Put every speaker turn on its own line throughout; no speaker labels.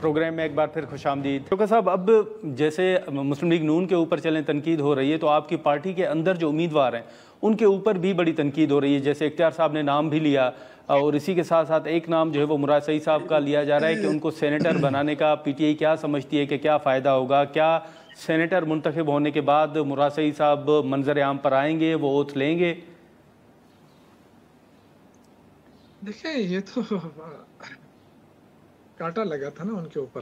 Programme में एक बार फिर खुशामदीद। शौकत साहब, अब जैसे मुस्लिम लीग नून के ऊपर चलें तनकीद हो रही है, तो आपकी पार्टी के अंदर जो उम्मीदवार हैं उनके ऊपर भी बड़ी तनकीद हो रही है। जैसे इख्तियार साहब ने नाम भी लिया और इसी के साथ साथ एक नाम जो है वो मुराद सईद साहब का लिया जा रहा है कि उनको सेनेटर बनाने का पीटीआई क्या समझती है कि क्या फ़ायदा होगा। क्या सेनेटर मुंतखब होने के बाद मुराद सईद साहब मंजर आम पर आएंगे, वो ओथ लेंगे?
देखिए, ये तो कांटा लगा था ना उनके ऊपर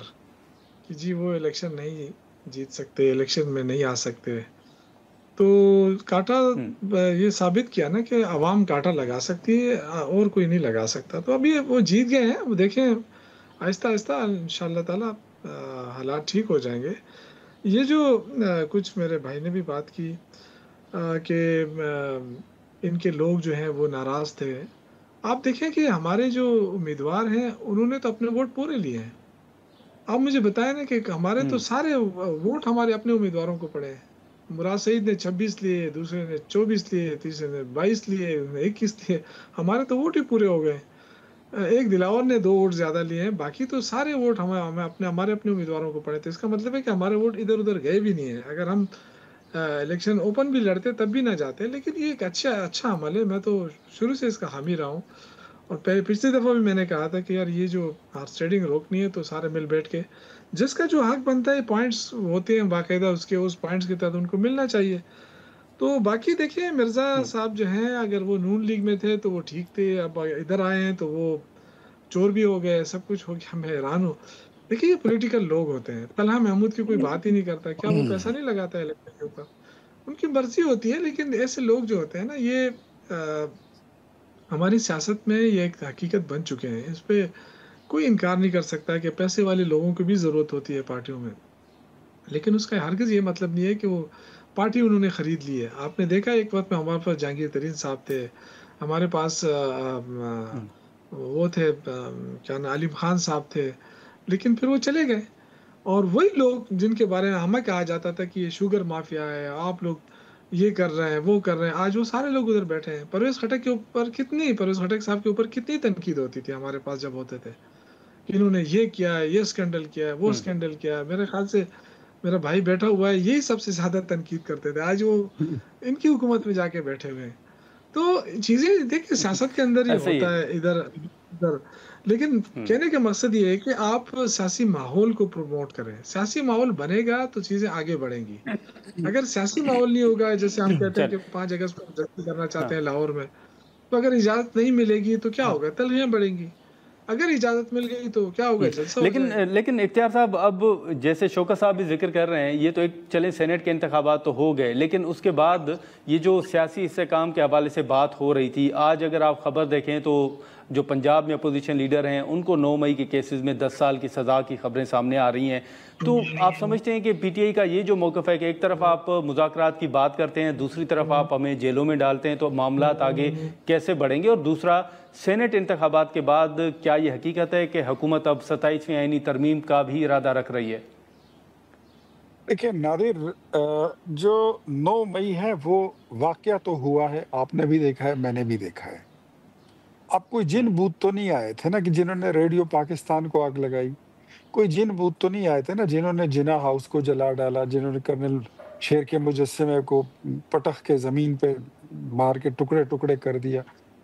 कि जी वो इलेक्शन नहीं जीत सकते, इलेक्शन में नहीं आ सकते। तो कांटा ये साबित किया ना कि आवाम कांटा लगा सकती है और कोई नहीं लगा सकता। तो अभी वो जीत गए हैं, वो देखें आहिस्ता आहिस्ता इंशाअल्लाह ताला हालात ठीक हो जाएंगे। ये जो कुछ मेरे भाई ने भी बात की कि इनके लोग जो हैं वो नाराज थे। आप देखें कि हमारे जो उम्मीदवार हैं उन्होंने तो अपने वोट पूरे लिए हैं। आप मुझे बताएं ना कि हमारे तो सारे वोट हमारे अपने उम्मीदवारों को पड़े हैं। मुराद सईद ने 26 लिए, दूसरे ने 24 लिए, तीसरे ने 22 लिए, 21 लिए। हमारे तो वोट ही पूरे हो गए। एक दिलावर ने 2 वोट ज्यादा लिए हैं, बाकी तो सारे वोट हमें हमें अपने हमारे अपने उम्मीदवारों को पड़े। तो इसका मतलब है कि हमारे वोट इधर उधर गए भी नहीं है। अगर हम इलेक्शन ओपन भी लड़ते तब भी ना जाते। लेकिन ये एक अच्छा अच्छा अमल है, मैं तो शुरू से इसका हामी रहा हूँ। और पिछली दफ़ा भी मैंने कहा था कि यार ये जो हॉर्स ट्रेडिंग रोकनी है तो सारे मिल बैठ के जिसका जो हक बनता है, पॉइंट्स होते हैं बाकायदा, उसके उस पॉइंट्स के तहत उनको मिलना चाहिए। तो बाकी देखिए, मिर्ज़ा साहब जो हैं अगर वो नून लीग में थे तो वो ठीक थे, अब इधर आए हैं तो वो चोर भी हो गए, सब कुछ हो गया। मैं हैरान हूँ। देखिए, ये पॉलिटिकल लोग होते हैं। तलहा महमूद की कोई बात ही नहीं करता, क्या वो पैसा नहीं लगाता है इलेक्शन के ऊपर? उनकी मर्जी होती है। लेकिन ऐसे लोग जो होते हैं ना, ये हमारी सियासत में ये एक हकीकत बन चुके हैं। इस पे कोई इनकार नहीं कर सकता कि पैसे वाले लोगों की भी ज़रूरत होती है पार्टियों में। लेकिन उसका हरगिज़ ये मतलब नहीं है कि वो पार्टी उन्होंने खरीद ली है। आपने देखा एक वक़्त में हमारे पास जहांगीर तरीन साहब थे, हमारे पास वो थे क्या नाम, अलीम खान साहब थे, लेकिन फिर वो चले गए। और वही लोग जिनके बारे में हमें कहा जाता था कि ये शुगर माफिया है, आप लोग ये कर रहे हैं, वो कर रहे हैं, आज वो सारे लोग उधर बैठे हैं। परवेज खटक साहब के ऊपर कितनी तनकीद होती थी हमारे पास जब होते थे कि इन्होंने ये किया है, ये स्कैंडल किया है, वो स्कैंडल किया है। मेरे ख्याल से मेरा भाई बैठा हुआ है, यही सबसे ज्यादा तनकीद करते थे। आज वो इनकी हुकूमत में जाके बैठे हुए हैं। तो चीजें देखिए, सियासत के अंदर ही
ऐसे ही
होता है, इधर उधर। लेकिन कहने का मकसद ये है कि आप सियासी माहौल को प्रमोट करें। सियासी माहौल बनेगा तो चीजें आगे बढ़ेंगी। अगर सियासी माहौल नहीं होगा, जैसे हम कहते हैं
चल।
कि 5 अगस्त को जश्न करना चाहते
हाँ
हैं लाहौर में, तो अगर इजाजत नहीं मिलेगी तो क्या
हाँ।
होगा? तलखियां बढ़ेंगी। अगर इजाजत मिल गई तो क्या होगा? जलसा हो
लेकिन
जाएगा।
लेकिन इख्तियार साहब, अब जैसे शौकत साहब भी जिक्र कर रहे हैं, ये तो एक चले सेनेट के इंतखाबात तो हो गए, लेकिन उसके बाद ये जो सियासी इस्तेहकाम के हवाले से बात हो रही थी, आज अगर आप खबर देखें तो जो पंजाब में अपोजिशन लीडर हैं उनको 9 मई के केसेस में 10 साल की सज़ा की खबरें सामने आ रही हैं। तो आप समझते हैं कि पीटीआई का ये जो मौक़िफ़ है कि एक तरफ आप मुज़ाकरात की बात करते हैं, दूसरी तरफ आप हमें जेलों में डालते हैं, तो मामलात आगे कैसे बढ़ेंगे? और दूसरा, सेनेट इंतखाबात के बाद क्या ये हकीकत है कि हुकूमत अब 27वीं आईनी तरमीम का भी इरादा रख रही है?
देखिए नादिर, जो 9 मई है वो वाक़या तो हुआ है, आपने भी देखा है, मैंने भी देखा है। अब कोई जिन भूत तो नहीं आए थे ना कि जिन्होंने रेडियो पाकिस्तान को आग लगाई। कोई जिन भूत तो नहीं आए थे ना जिन्होंने जिन्ना हाउस को जला डाला, जिन्होंने कर्नल शेर के मुजस्समे को पटक के ज़मीन पे मार के टुकड़े-टुकड़े कर दिया।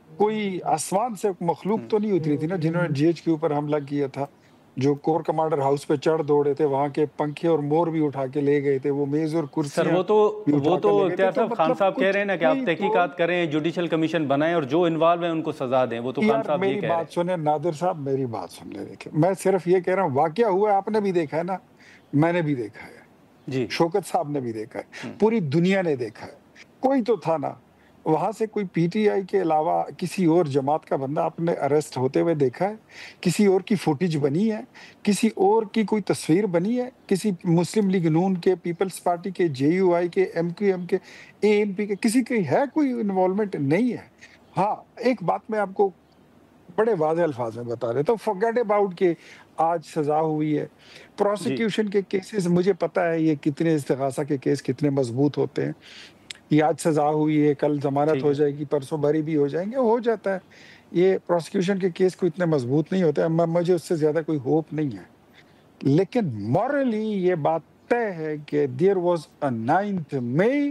कोई आसमान से मखलूक तो नहीं उतरी थी ना जिन्होंने जीएच के ऊपर हमला किया था। जो कोर कमांडर हाउस पे चढ़ दौड़े थे, वहाँ के पंखे और मोर भी उठा के ले गए थे, वो मेज़ और
सर,
कुर्सियाँ
वो
भी
तो
उठा के ले गए थे।
इख्तियार
तो
साहब, खान
मतलब
साहब कह
कुछ
रहे हैं ना कि आप
कोई तो
तहकीकात करें, जुडिशल कमीशन बनाएं और जो इन्वॉल्व हैं उनको सजा दें। वो तो खान
यार
साहब ये
मेरी
कह रहे
बात
हैं।
सुने नादिर साहब, मेरी बात सुन ले। देखिए, मैं सिर्फ ये कह रहा हूँ, वाक़या हुआ है, आपने भी देखा है ना, मैंने भी देखा है,
जी।
शौकत साहब ने भी देखा है, पूरी दुनिया ने देखा है। कोई तो था ना, वहाँ से कोई पीटीआई के अलावा किसी और जमात का बंदा आपने अरेस्ट होते हुए देखा है? किसी और की फुटेज बनी है? किसी और की कोई तस्वीर बनी है? किसी मुस्लिम लीग नून के, पीपल्स पार्टी के, जेयूआई के, एमक्यूएम के, एएनपी के, किसी की है कोई इन्वॉल्वमेंट? नहीं है। हाँ, एक बात मैं आपको बड़े वाज़ेह अल्फाज में बता देता हूँ, फॉरगेट अबाउट कि आज सज़ा हुई है।
जी।
प्रोसिक्यूशन के केसेज़ मुझे पता है ये कितने इस्तिग़ासा के केस कितने मज़बूत होते हैं। कि आज सज़ा हुई है, कल ज़मानत
ठीक
हो
है।
जाएगी, परसों बरी भी हो जाएँगे, हो जाता है। ये प्रोसिक्यूशन के केस कोई इतने मज़बूत नहीं होते हैं, म मुझे उससे ज़्यादा कोई होप नहीं है। लेकिन मॉरली ये बात तय है कि there was a 9th May,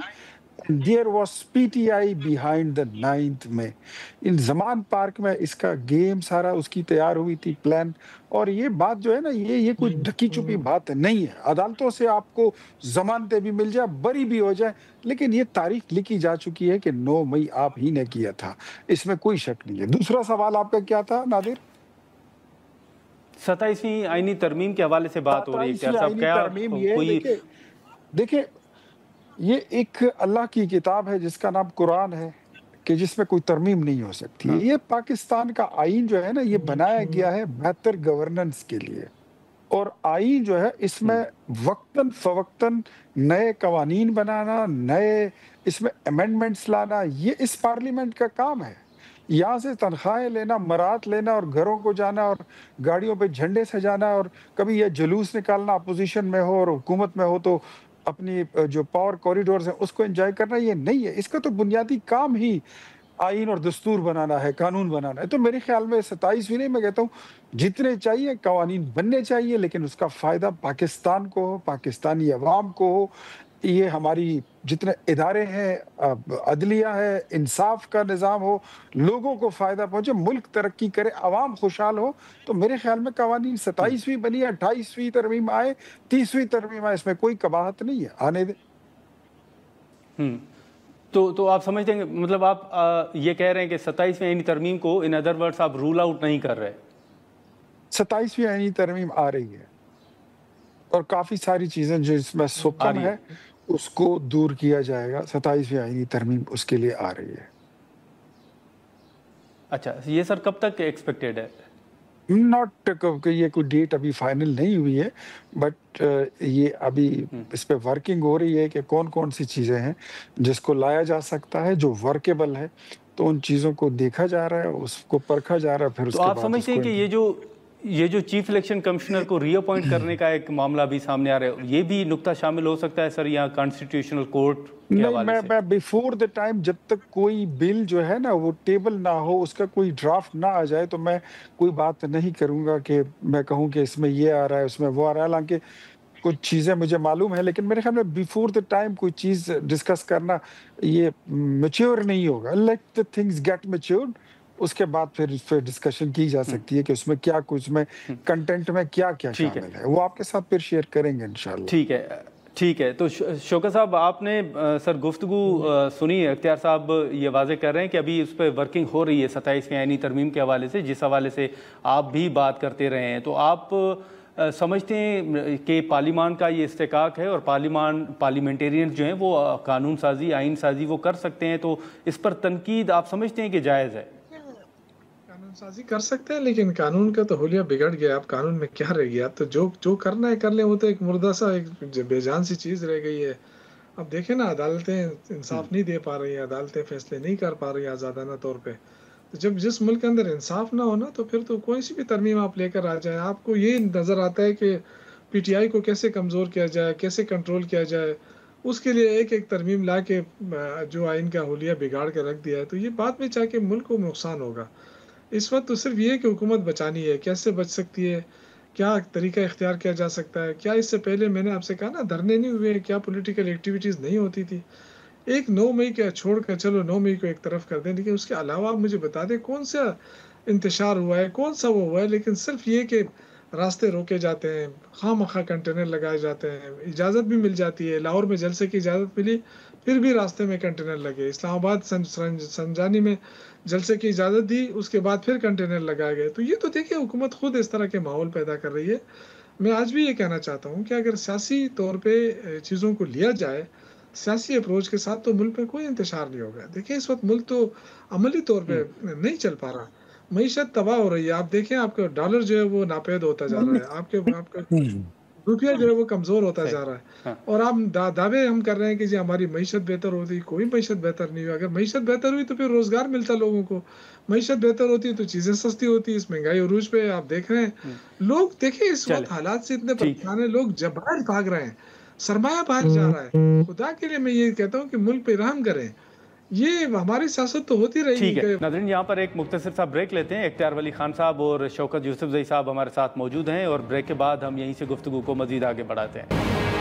there was PTI behind the 9th May. In Zaman park में इसका गेम सारा उसकी तैयार हुई थी, प्लान। और ये बात जो है ना, ये कोई ढकी-छुपी बात नहीं है। अदालतों से आपको ज़मानतें भी मिल जाए, बरी भी हो जाए, लेकिन ये तारीख लिखी जा चुकी है कि 9 मई आप ही ने किया था। इसमें कोई शक नहीं है। दूसरा सवाल आपका क्या था नादिर?
27वीं आईनी तरमीम के हवाले से बात हो रही है।
27वीं
साहब,
आईनी
क्या
तरमीम ये
कोई
देखिए, ये एक अल्लाह की किताब है जिसका नाम कुरान है, कि जिसमें कोई तरमीम नहीं हो सकती है। ये पाकिस्तान का आईन जो है ना, ये बनाया गया है बेहतर गवर्नेंस के लिए। और आईन जो है, इसमें वक्तन फ़वक्तन नए कवानीन बनाना, नए इसमें अमेंडमेंट्स लाना, ये इस पार्लियामेंट का काम है। यहाँ से तनख्वाहें लेना, मरात लेना और घरों को जाना और गाड़ियों पे झंडे सजाना, और कभी ये जुलूस निकालना, अपोज़िशन में हो और हुकूमत में हो तो अपनी जो पावर कॉरिडोर्स हैं उसको एन्जॉय करना, ये नहीं है। इसका तो बुनियादी काम ही आईन और दस्तूर बनाना है, कानून बनाना है। तो मेरे ख्याल में 27वीं नहीं, मैं कहता हूँ जितने चाहिए कवानीन बनने चाहिए, लेकिन उसका फ़ायदा पाकिस्तान को हो, पाकिस्तानी अवाम को हो। ये हमारी जितने इदारे हैं, अदलिया है, इंसाफ का निज़ाम हो, लोगों को फ़ायदा पहुँचे, मुल्क तरक्की करे, अवाम खुशहाल हो। तो मेरे ख्याल में कवानीन 27वीं बनी, 28वीं तरमीम आए, 30वीं तरमीम आए, इसमें कोई कबाहत नहीं है, आने दें।
तो आप समझते हैं, मतलब आप ये कह रहे हैं कि 27वीं आईनी तरमीम को, इन अदर वर्ड्स, आप रूल आउट नहीं कर रहे?
27वीं आईनी तरमीम आ रही है और काफ़ी सारी चीज़ें जो इसमें सुकम है, उसको दूर किया जाएगा। 27वीं आईनी तरमीम उसके लिए आ रही है।
अच्छा, ये सर कब तक एक्सपेक्टेड है?
नॉट कि ये कोई डेट अभी फाइनल नहीं हुई है, बट ये अभी इस पे वर्किंग हो रही है कि कौन-कौन सी चीज़ें हैं जिसको लाया जा सकता है, जो वर्केबल है। तो उन चीज़ों को देखा जा रहा है, उसको परखा जा रहा है, फिर
तो
उसके
आप
बाद
समझते हैं कि ये जो चीफ इलेक्शन कमिश्नर को रीअपॉइंट करने का एक मामला भी सामने आ रहा है, ये भी नुक्ता शामिल हो सकता है सर, यहाँ कॉन्स्टिट्यूशनल कोर्ट के
नहीं,
हवाले से?
मैं बिफोर द टाइम, जब तक कोई बिल जो है ना वो टेबल ना हो, उसका कोई ड्राफ्ट ना आ जाए, तो मैं कोई बात नहीं करूँगा कि मैं कहूँ कि इसमें ये आ रहा है, उसमें वो आ रहा है। हालाँकि कुछ चीज़ें मुझे मालूम है, लेकिन मेरे ख्याल में बिफोर द टाइम कोई चीज़ डिस्कस करना ये मैच्योर नहीं होगा। Let the things get matured, उसके बाद फिर डिस्कशन की जा सकती है कि उसमें क्या, कुछ में कंटेंट में क्या-क्या शामिल है। वो आपके साथ फिर शेयर करेंगे इंशाल्लाह।
ठीक है। तो शौकत साहब, आपने सर गुफ्तगू सुनी, अख्तियार साहब ये वाज़ेह कर रहे हैं कि अभी उस पर वर्किंग हो रही है 27वीं आईनी तरमीम के हवाले से, जिस हवाले से आप भी बात करते रहे हैं। तो आप समझते हैं कि पार्लिमान का ये इस्तेकाक है और पार्लियामेंटेरियन जो हैं वो कानून साजी, आइन साजी वो कर सकते हैं, तो इस पर तनकीद आप समझते हैं कि जायज़ है?
कानून साजी कर सकते हैं, लेकिन कानून का तो हुलिया बिगड़ गया। अब कानून में क्या रह गया? अब तो जो करना है कर ले, वो तो एक मुर्दा सा, एक बेजान सी चीज़ रह गई है। अब देखें ना, अदालतें इंसाफ नहीं दे पा रही हैं, अदालतें फैसले नहीं कर पा रही हैं आज़ादाना तौर पे। तो जब जिस मुल्क के अंदर इंसाफ ना हो ना, तो फिर तो कोई सी भी तरमीम आप लेकर आ जाए, आपको ये नज़र आता है कि पीटीआई को कैसे कमज़ोर किया जाए, कैसे कंट्रोल किया जाए, उसके लिए एक-एक तरमीम ला के जो आइन का हुलिया बिगाड़ के रख दिया है, तो ये बाद में जाके मुल्क को नुकसान होगा। इस वक़्त तो सिर्फ़ ये है कि हुकूमत बचानी है, कैसे बच सकती है, क्या तरीका इख्तियार किया जा सकता है? क्या इससे पहले मैंने आपसे कहा ना, धरने नहीं हुए, क्या पॉलिटिकल एक्टिविटीज़ नहीं होती थी? एक 9 मई का छोड़कर चलो 9 मई को एक तरफ कर दें, लेकिन उसके अलावा आप मुझे बता दें कौन-सा इंतशार हुआ है, कौन-सा वो हुआ है? लेकिन सिर्फ़ ये कि रास्ते रोके जाते हैं, खामख़ा कंटेनर लगाए जाते हैं, इजाज़त भी मिल जाती है, लाहौर में जलसे की इजाज़त मिली, फिर भी रास्ते में कंटेनर लगे, इस्लामाबाद संजानी में जलसे की इजाज़त दी, उसके बाद फिर कंटेनर लगाए गए। तो ये तो देखिए, हुकूमत खुद इस तरह के माहौल पैदा कर रही है। मैं आज भी ये कहना चाहता हूँ कि अगर सियासी तौर पे चीज़ों को लिया जाए, सियासी अप्रोच के साथ, तो मुल्क में कोई इंतशार नहीं होगा। देखिए, इस वक़्त मुल्क तो अमली तौर पे नहीं चल पा रहा। मईशत तबाह हो रही है। आप देखें, आपका डॉलर जो है वो नापैद होता जा रहा है। आपका रुपया जो है वो कमज़ोर होता जा रहा है।
हाँ।
और आप दावे हम कर रहे हैं कि जी हमारी मईशत बेहतर होती, कोई मईशत बेहतर नहीं हुई। अगर मईशत बेहतर हुई तो फिर रोज़गार मिलता लोगों को। मईशत बेहतर होती तो चीज़ें सस्ती होती। इस महँगाई अरूज पे आप देख रहे हैं। लोग देखिए, इस वक़्त हालात से इतने परेशान हैं, लोग बाहर भाग रहे हैं, सरमाया बाहर जा रहा है। खुदा के लिए मैं ये कहता हूँ कि मुल्क पे रहम करें। ये हमारी सियासत तो होती रही
ठीक है
है।
नाज़रीन, यहाँ पर एक मुख्तसर सा ब्रेक लेते हैं। इख्तियार वली खान साहब और शौकत यूसुफजई साहब हमारे साथ मौजूद हैं और ब्रेक के बाद हम यहीं से गुफ्तगू को मज़ीद आगे बढ़ाते हैं।